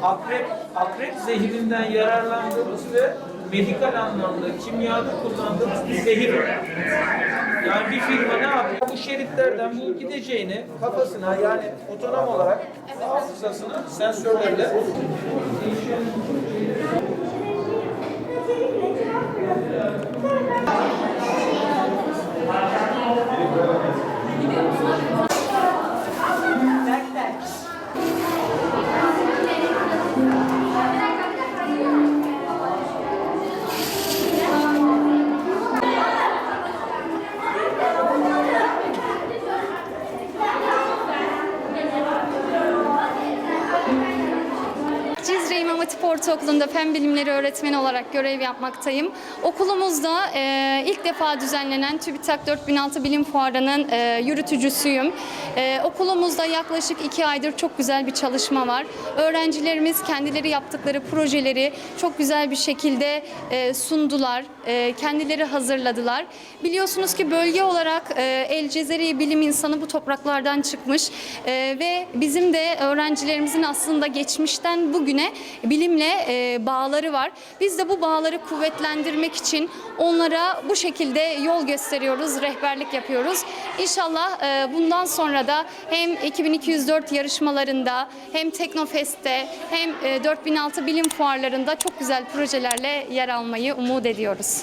akrep zehirinden yararlandığımız ve medikal anlamda kimyada kullandığımız bir zehir. Yani bir firma ne yapıyor? Bu şeritlerden bu gideceğini kafasına, yani otonom olarak hafızasına sensörlerle Cizre İmam Hatip Ortaokulu'nda fen bilimleri öğretmeni olarak görev yapmaktayım. Okulumuzda ilk defa düzenlenen TÜBİTAK 4006 Bilim Fuarı'nın yürütücüsüyüm. Okulumuzda yaklaşık 2 aydır çok güzel bir çalışma var. Öğrencilerimiz kendileri yaptıkları projeleri çok güzel bir şekilde sundular, kendileri hazırladılar. Biliyorsunuz ki bölge olarak El Cezeri bilim insanı bu topraklardan çıkmış ve bizim de öğrencilerimizin aslında geçmişten bugüne bilimle bağları var. Biz de bu bağları kuvvetlendirmek için onlara bu şekilde yol gösteriyoruz, rehberlik yapıyoruz. İnşallah bundan sonra da hem 2204 yarışmalarında hem Teknofest'te hem 4006 bilim fuarlarında çok güzel projelerle yer almayı umut ediyoruz.